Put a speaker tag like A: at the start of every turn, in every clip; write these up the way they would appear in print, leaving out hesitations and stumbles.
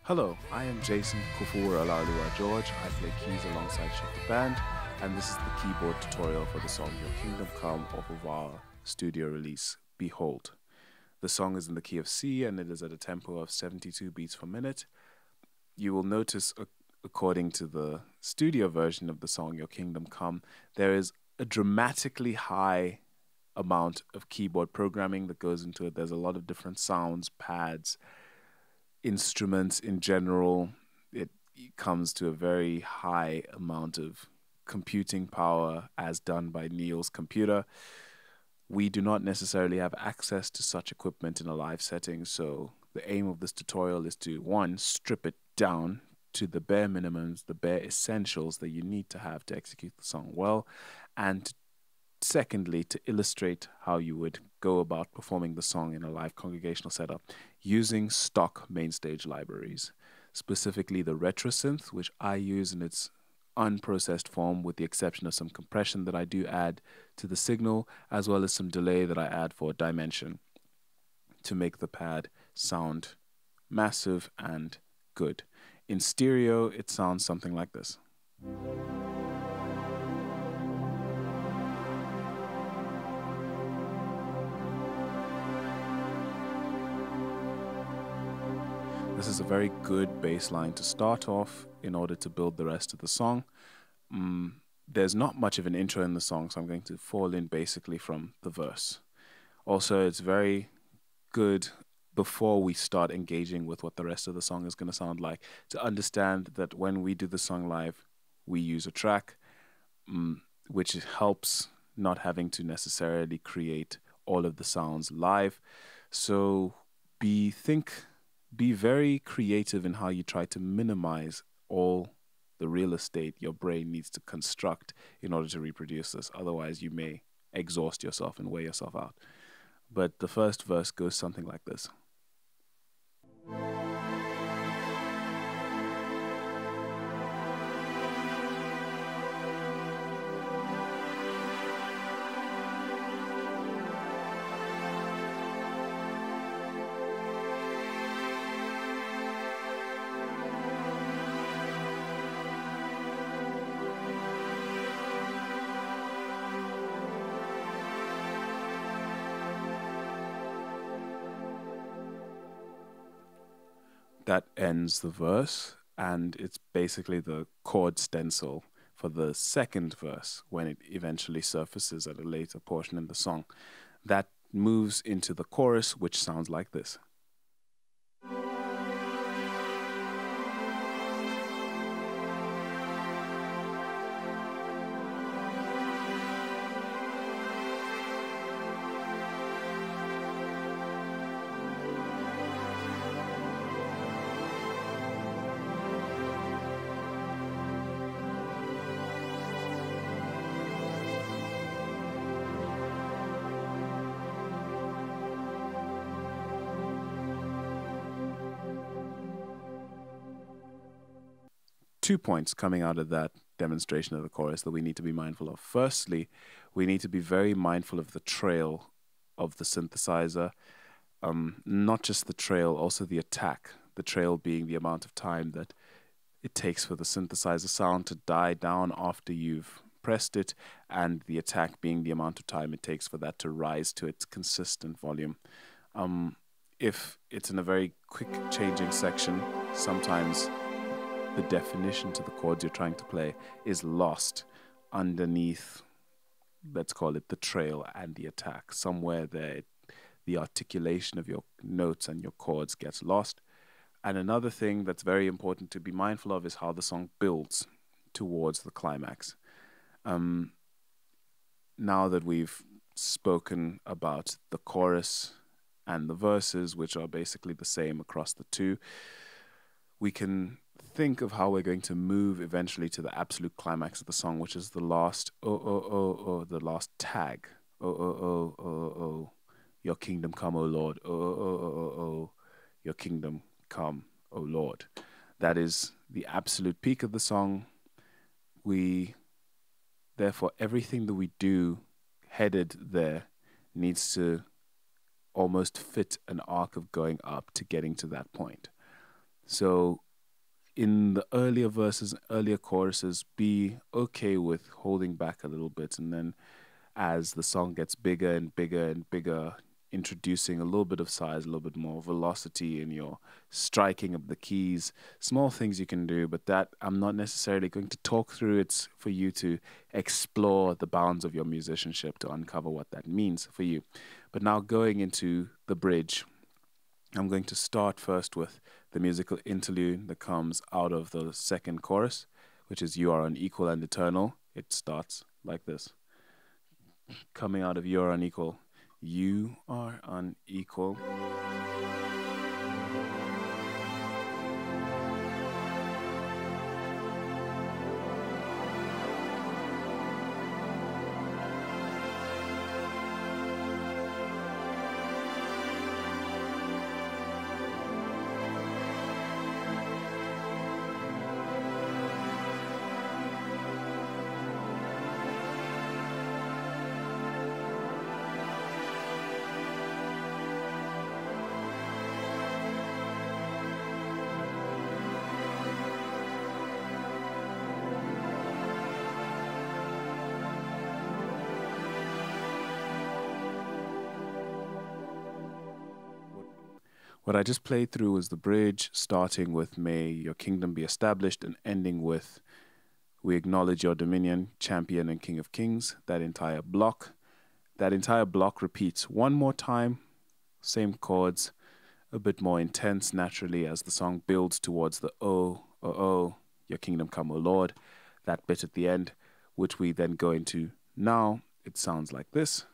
A: Hello, I am Jason Kufur Alaluwa George. I play keys alongside ShofarBand, and this is the keyboard tutorial for the song Your Kingdom Come off of our studio release, Behold. The song is in the key of C and it is at a tempo of 72 beats per minute. You will notice, according to the studio version of the song Your Kingdom Come, there is a dramatically high amount of keyboard programming that goes into it. There's a lot of different sounds, pads, instruments in general. It comes to a very high amount of computing power as done by Neil's computer. We do not necessarily have access to such equipment in a live setting, so the aim of this tutorial is to, one, strip it down to the bare minimums, the bare essentials that you need to have to execute the song well, and secondly, to illustrate how you would go about performing the song in a live congregational setup using stock mainstage libraries, specifically the RetroSynth, which I use in its unprocessed form with the exception of some compression that I do add to the signal, as well as some delay that I add for dimension to make the pad sound massive and good. In stereo, it sounds something like this. This is a very good bass line to start off in order to build the rest of the song. There's not much of an intro in the song, so I'm going to fall in basically from the verse. Also, it's very good before we start engaging with what the rest of the song is going to sound like, to understand that when we do the song live, we use a track, which helps not having to necessarily create all of the sounds live. So be very creative in how you try to minimize all the real estate your brain needs to construct in order to reproduce this. Otherwise, you may exhaust yourself and wear yourself out. But the first verse goes something like this. That ends the verse, and it's basically the chord stencil for the second verse when it eventually surfaces at a later portion in the song. That moves into the chorus, which sounds like this. Two points coming out of that demonstration of the chorus that we need to be mindful of. Firstly, we need to be very mindful of the trail of the synthesizer, not just the trail, also the attack. The trail being the amount of time that it takes for the synthesizer sound to die down after you've pressed it, and the attack being the amount of time it takes for that to rise to its consistent volume. If it's in a very quick changing section, sometimes the definition to the chords you're trying to play is lost underneath, let's call it the trail and the attack. Somewhere there, the articulation of your notes and your chords gets lost. And another thing that's very important to be mindful of is how the song builds towards the climax. Now that we've spoken about the chorus and the verses, which are basically the same across the two, we can think of how we're going to move eventually to the absolute climax of the song, which is the last the last tag. Your kingdom come, O Lord. Your kingdom come, O Lord. That is the absolute peak of the song. Therefore, everything that we do headed there needs to almost fit an arc of going up to getting to that point. So in the earlier verses, earlier choruses, be okay with holding back a little bit. And then as the song gets bigger and bigger and bigger, introducing a little bit of size, a little bit more velocity in your striking of the keys, small things you can do, but that I'm not necessarily going to talk through. It's for you to explore the bounds of your musicianship to uncover what that means for you. But now going into the bridge, I'm going to start first with the musical interlude that comes out of the second chorus, which is "You are unequal and eternal." It starts like this. Coming out of "You are unequal." You are unequal. What I just played through was the bridge, starting with "May your kingdom be established" and ending with "We acknowledge your dominion, champion and king of kings." That entire block repeats one more time, same chords, a bit more intense naturally as the song builds towards the "Oh, oh, oh, your kingdom come, O Lord." That bit at the end, which we then go into now, it sounds like this.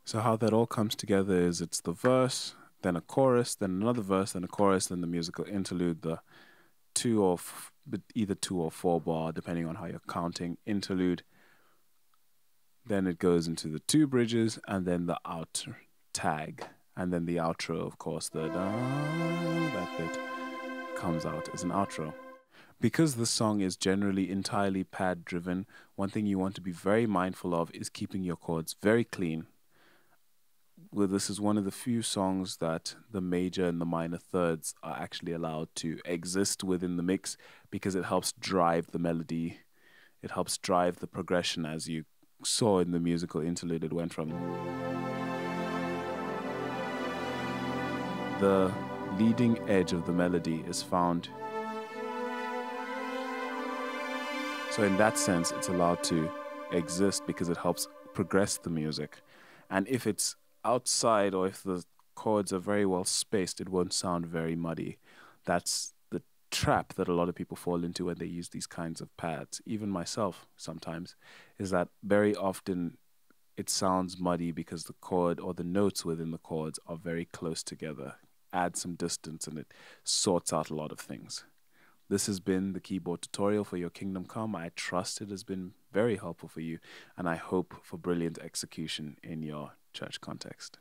A: So how that all comes together is it's the verse, then a chorus, then another verse, then a chorus, then the musical interlude, the either 2 or 4 bar, depending on how you're counting, interlude. Then it goes into the 2 bridges, and then the out tag, and then the outro, of course, that bit comes out as an outro. Because the song is generally entirely pad driven, one thing you want to be very mindful of is keeping your chords very clean. Well, this is one of the few songs that the major and the minor thirds are actually allowed to exist within the mix because it helps drive the melody. It helps drive the progression, as you saw in the musical interlude. It went from the leading edge of the melody is found. So in that sense, it's allowed to exist because it helps progress the music. And if it's outside or if the chords are very well spaced, it won't sound very muddy. That's the trap that a lot of people fall into when they use these kinds of pads. Even myself sometimes, is that very often it sounds muddy because the chord or the notes within the chords are very close together. Add some distance and it sorts out a lot of things. This has been the keyboard tutorial for your Kingdom Come. I trust it has been very helpful for you, and I hope for brilliant execution in your church context.